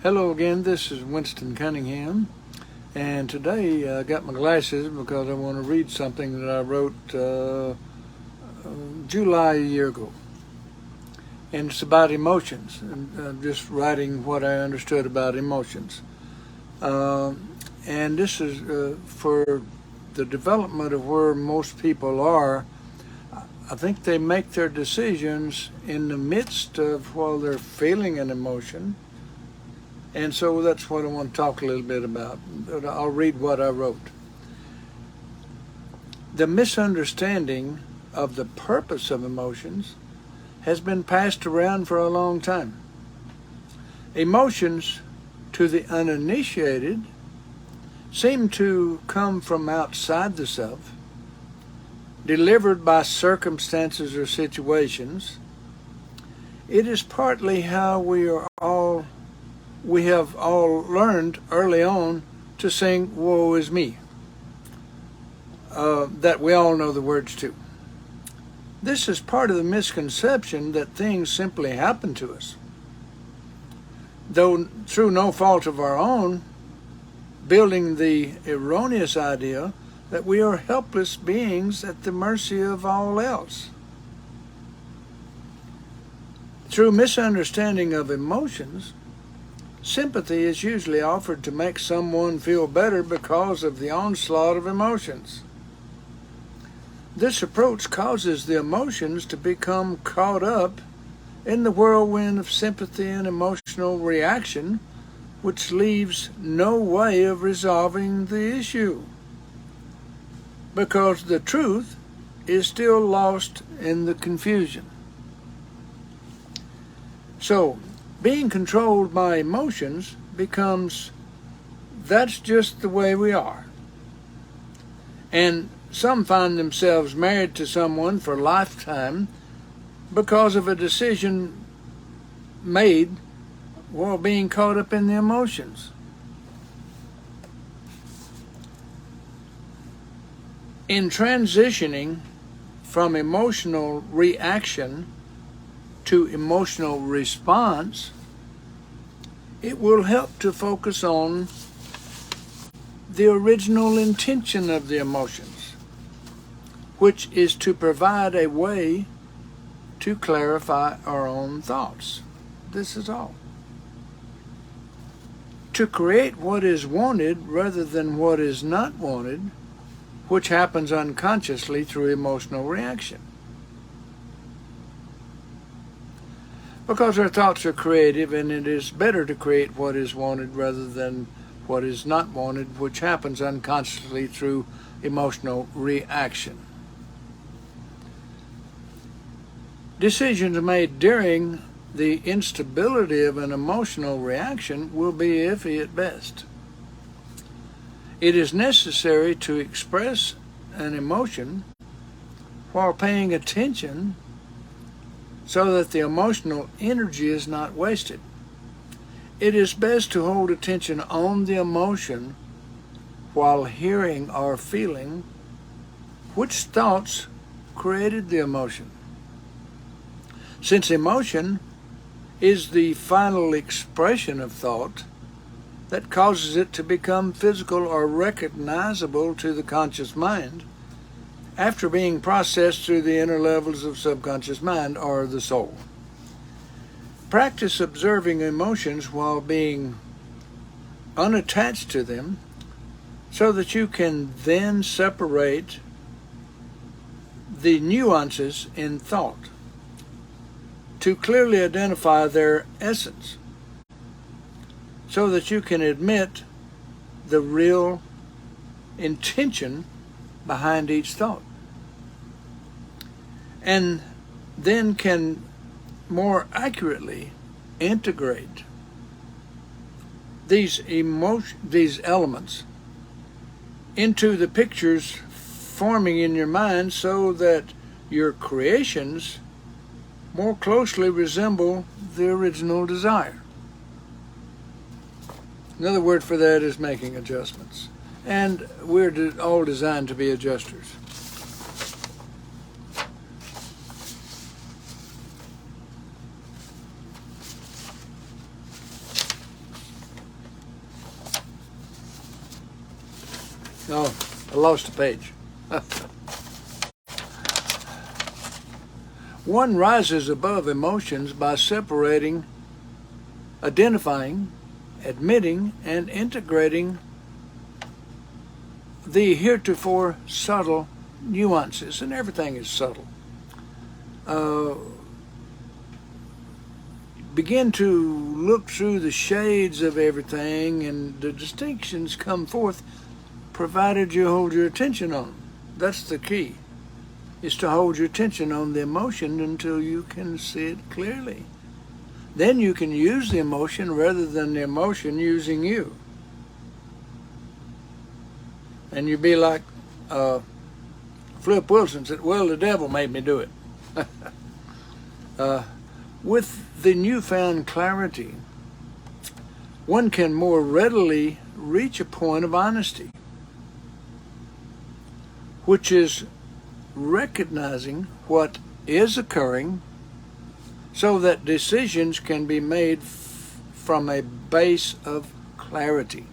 Hello again, this is Winston Cunningham, and today I got my glasses because I want to read something that I wrote July a year ago. And it's about emotions, and just writing what I understood about emotions. And this is for the development of where most people are. I think they make their decisions in the midst of while they're feeling an emotion. And so that's what I want to talk a little bit about. I'll read what I wrote. The misunderstanding of the purpose of emotions has been passed around for a long time. Emotions, to the uninitiated, seem to come from outside the self, delivered by circumstances or situations. It is partly how we have all learned early on to sing "Woe is me," that we all know the words to. This is part of the misconception that things simply happen to us, though through no fault of our own, building the erroneous idea that we are helpless beings at the mercy of all else. Through misunderstanding of emotions, sympathy is usually offered to make someone feel better because of the onslaught of emotions. This approach causes the emotions to become caught up in the whirlwind of sympathy and emotional reaction, which leaves no way of resolving the issue, because the truth is still lost in the confusion. So, being controlled by emotions becomes, that's just the way we are. And some find themselves married to someone for a lifetime because of a decision made while being caught up in the emotions. In transitioning from emotional reaction to emotional response, it will help to focus on the original intention of the emotions, which is to provide a way to clarify our own thoughts. This is all. To create what is wanted rather than what is not wanted, which happens unconsciously through emotional reaction. Because our thoughts are creative, and it is better to create what is wanted rather than what is not wanted, which happens unconsciously through emotional reaction. Decisions made during the instability of an emotional reaction will be iffy at best. It is necessary to express an emotion while paying attention so that the emotional energy is not wasted. It is best to hold attention on the emotion while hearing or feeling which thoughts created the emotion. Since emotion is the final expression of thought that causes it to become physical or recognizable to the conscious mind, after being processed through the inner levels of subconscious mind or the soul. Practice observing emotions while being unattached to them so that you can then separate the nuances in thought to clearly identify their essence so that you can admit the real intention behind each thought, and then can more accurately integrate these elements into the pictures forming in your mind so that your creations more closely resemble the original desire. Another word for that is making adjustments. And we're all designed to be adjusters. Oh, I lost a page. One rises above emotions by separating, identifying, admitting, and integrating the heretofore subtle nuances, and everything is subtle. Begin to look through the shades of everything, and the distinctions come forth, provided you hold your attention on them. That's the key, is to hold your attention on the emotion until you can see it clearly. Then you can use the emotion rather than the emotion using you. And you'd be like Flip Wilson said, well, the devil made me do it. With the newfound clarity, one can more readily reach a point of honesty, which is recognizing what is occurring so that decisions can be made from a base of clarity.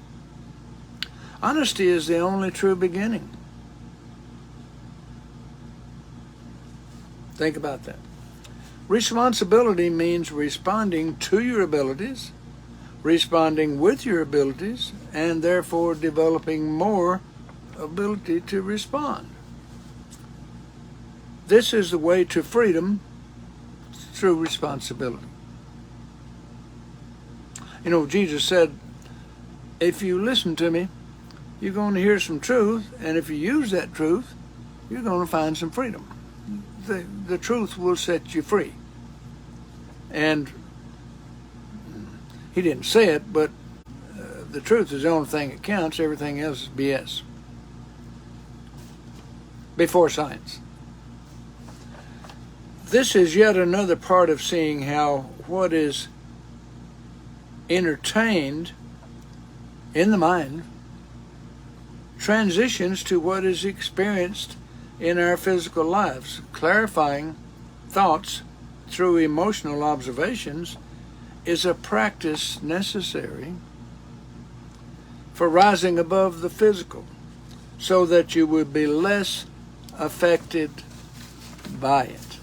Honesty is the only true beginning. Think about that. Responsibility means responding to your abilities, responding with your abilities, and therefore developing more ability to respond. This is the way to freedom through responsibility. You know, Jesus said, if you listen to me, you're going to hear some truth, and if you use that truth, you're going to find some freedom. The truth will set you free. And he didn't say it, but the truth is the only thing that counts. Everything else is BS. Before science. This is yet another part of seeing how what is entertained in the mind transitions to what is experienced in our physical lives. Clarifying thoughts through emotional observations is a practice necessary for rising above the physical, so that you would be less affected by it.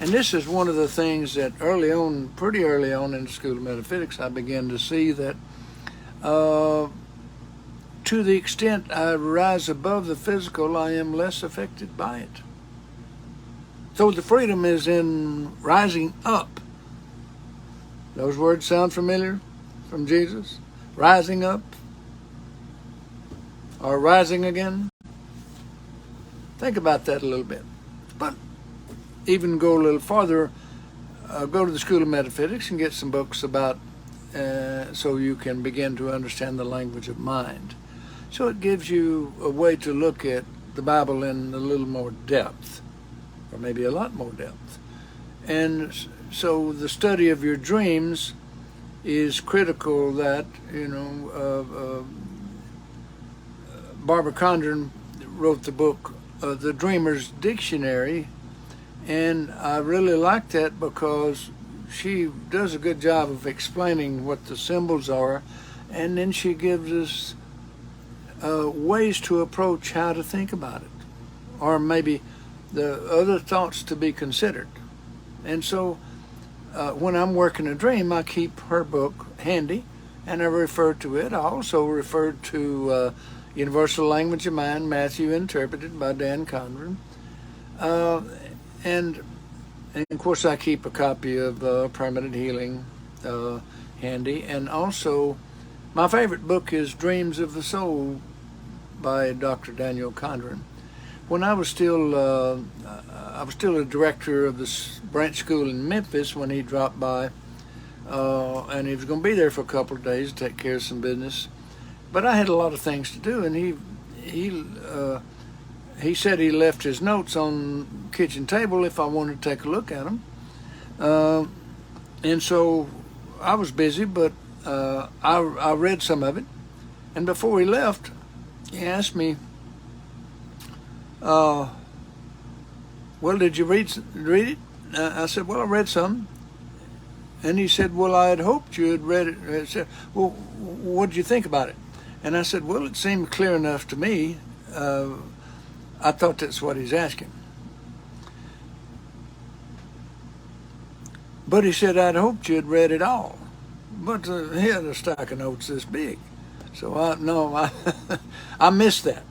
And this is one of the things that pretty early on in the School of Metaphysics, I began to see that to the extent I rise above the physical, I am less affected by it. So the freedom is in rising up. Those words sound familiar from Jesus? Rising up or rising again? Think about that a little bit. But even go a little farther, go to the School of Metaphysics and get some books about, so you can begin to understand the language of mind. So it gives you a way to look at the Bible in a little more depth, or maybe a lot more depth. And so the study of your dreams is critical. That, Barbara Condren wrote the book, The Dreamer's Dictionary, and I really like that because she does a good job of explaining what the symbols are, and then she gives us ways to approach how to think about it, or maybe the other thoughts to be considered. And so when I'm working a dream, I keep her book handy, and I refer to it. I also refer to Universal Language of Mind, Matthew Interpreted by Dan Condren. And of course, I keep a copy of Permanent Healing handy. And also, my favorite book is Dreams of the Soul by Dr. Daniel Condren. When I was still a director of this branch school in Memphis when he dropped by, and he was going to be there for a couple of days to take care of some business. But I had a lot of things to do, and he said he left his notes on the kitchen table if I wanted to take a look at them. And so I was busy, but I read some of it. And before he left, he asked me, well, did you read it? I said, well, I read some. And he said, well, I had hoped you had read it. I said, well, what did you think about it? And I said, well, it seemed clear enough to me I thought that's what he's asking. But he said, I'd hoped you'd read it all. But he had a stack of notes this big. So I missed that.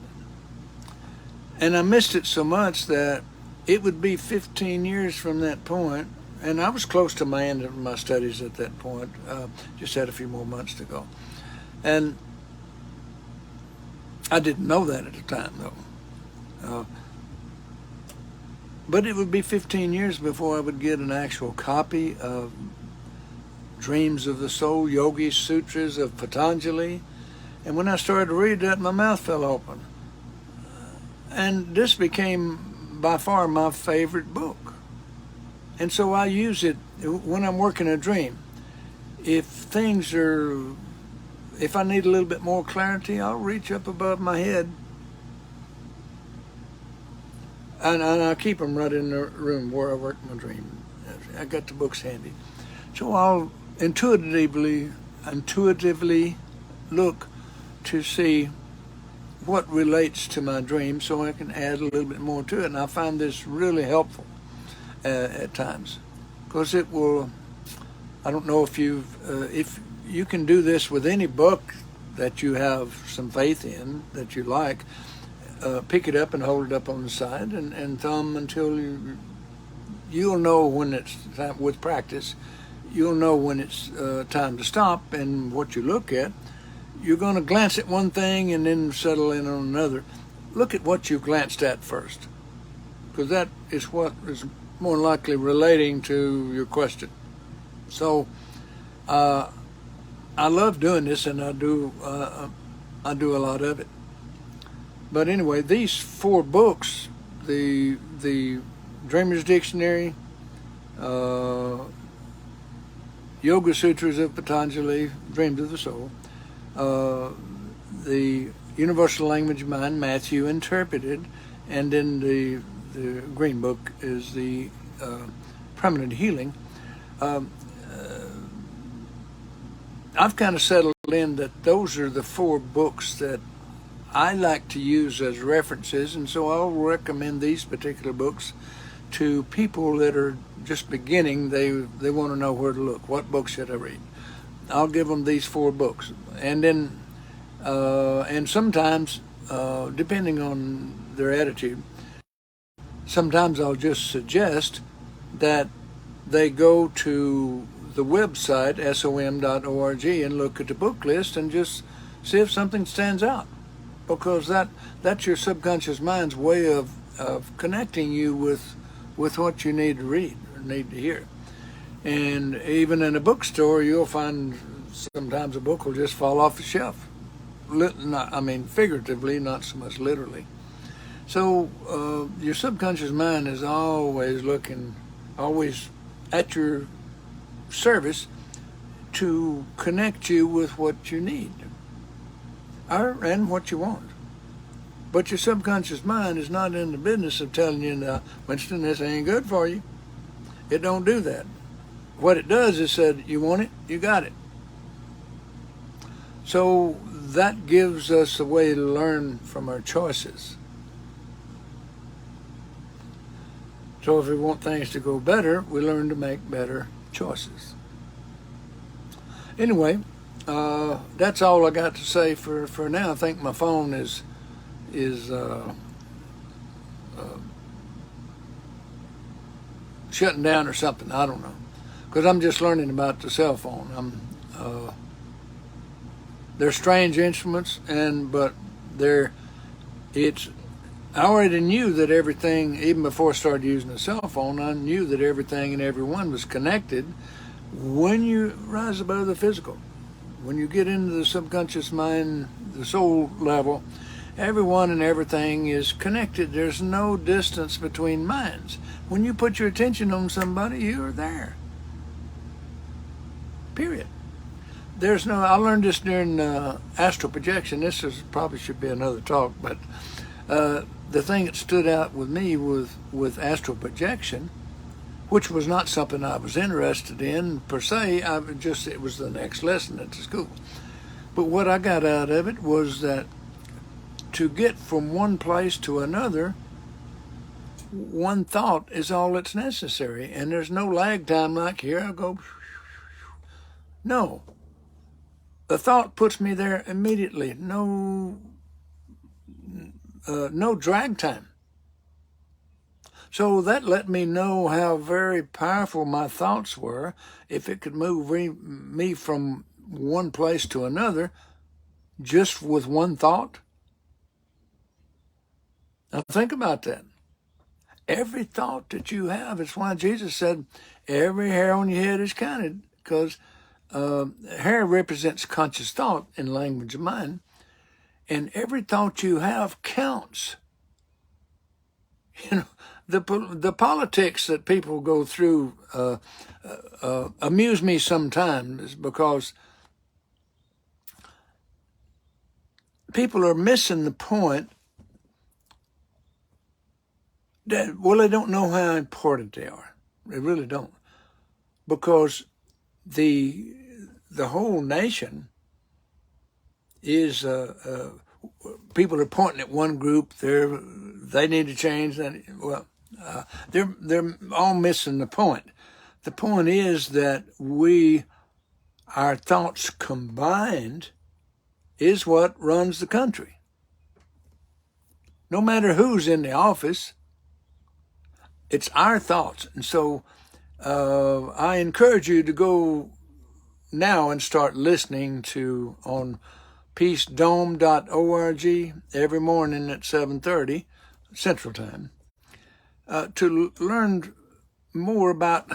And I missed it so much that it would be 15 years from that point, and I was close to my end of my studies at that point, just had a few more months to go. And I didn't know that at the time, though. But it would be 15 years before I would get an actual copy of Dreams of the Soul, Yogi Sutras of Patanjali. And when I started to read that, my mouth fell open. And this became by far my favorite book. And so I use it when I'm working a dream. If I need a little bit more clarity, I'll reach up above my head. And I keep them right in the room where I work my dream. I got the books handy. So I'll intuitively look to see what relates to my dream so I can add a little bit more to it. And I find this really helpful at times, because it will, I don't know if you can do this with any book that you have some faith in, that you like. Pick it up and hold it up on the side and thumb until you'll know when it's time, with practice, you'll know when it's time to stop. And what you look at, you're going to glance at one thing and then settle in on another. Look at what you glanced at first, because that is what is more likely relating to your question. So I love doing this, and I do a lot of it. But anyway, these 4 books, the Dreamer's Dictionary, Yoga Sutras of Patanjali, Dreams of the Soul, the Universal Language of Mind, Matthew Interpreted, and then the Green Book is the Permanent Healing. I've kind of settled in that those are the 4 books that I like to use as references, and so I'll recommend these particular books to people that are just beginning. They want to know where to look. What book should I read? I'll give them these 4 books, and then and sometimes, depending on their attitude, sometimes I'll just suggest that they go to the website som.org and look at the book list and just see if something stands out. Because that's your subconscious mind's way of connecting you with what you need to read or need to hear. And even in a bookstore, you'll find sometimes a book will just fall off the shelf. Figuratively, not so much literally. So your subconscious mind is always at your service to connect you with what you need and what you want. But your subconscious mind is not in the business of telling you, now, Winston, this ain't good for you. It don't do that. What it does is said, you want it, you got it. So that gives us a way to learn from our choices. So if we want things to go better, we learn to make better choices. Anyway, that's all I got to say for now. I think my phone is shutting down or something. I don't know, because I'm just learning about the cell phone. They're strange instruments, but I already knew that everything, even before I started using a cell phone, I knew that everything and everyone was connected. When you rise above the physical, when you get into the subconscious mind, the soul level, everyone and everything is connected. There's no distance between minds. When you put your attention on somebody, you're there. Period. I learned this during astral projection. Probably should be another talk, but the thing that stood out with me with astral projection, which was not something I was interested in per se. It was the next lesson at the school. But what I got out of it was that to get from one place to another, one thought is all that's necessary, and there's no lag time like here I go. No. The thought puts me there immediately. No drag time. So that let me know how very powerful my thoughts were. If it could move me from one place to another just with one thought. Now think about that. Every thought that you have, it's why Jesus said every hair on your head is counted, because hair represents conscious thought in language of mind, and every thought you have counts. You know, the politics that people go through amuse me sometimes, because people are missing the point that, well, they don't know how important they are. They really don't, because the whole nation is people are pointing at one group. They need to change that. Well, they're all missing the point. The point is that our thoughts combined is what runs the country. No matter who's in the office, it's our thoughts. And so I encourage you to go now and start listening to on peacedome.org every morning at 7:30 Central Time to learn more about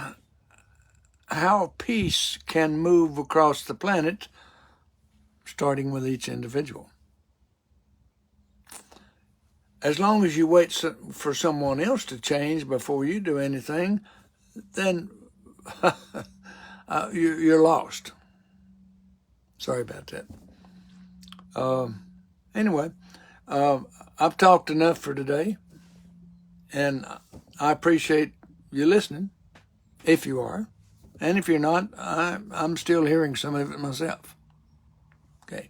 how peace can move across the planet, starting with each individual. As long as you wait for someone else to change before you do anything, then you're lost. Sorry about that. Anyway, I've talked enough for today, and I appreciate you listening, if you are. And if you're not, I'm still hearing some of it myself. Okay.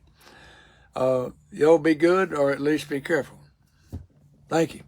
Y'all be good, or at least be careful. Thank you.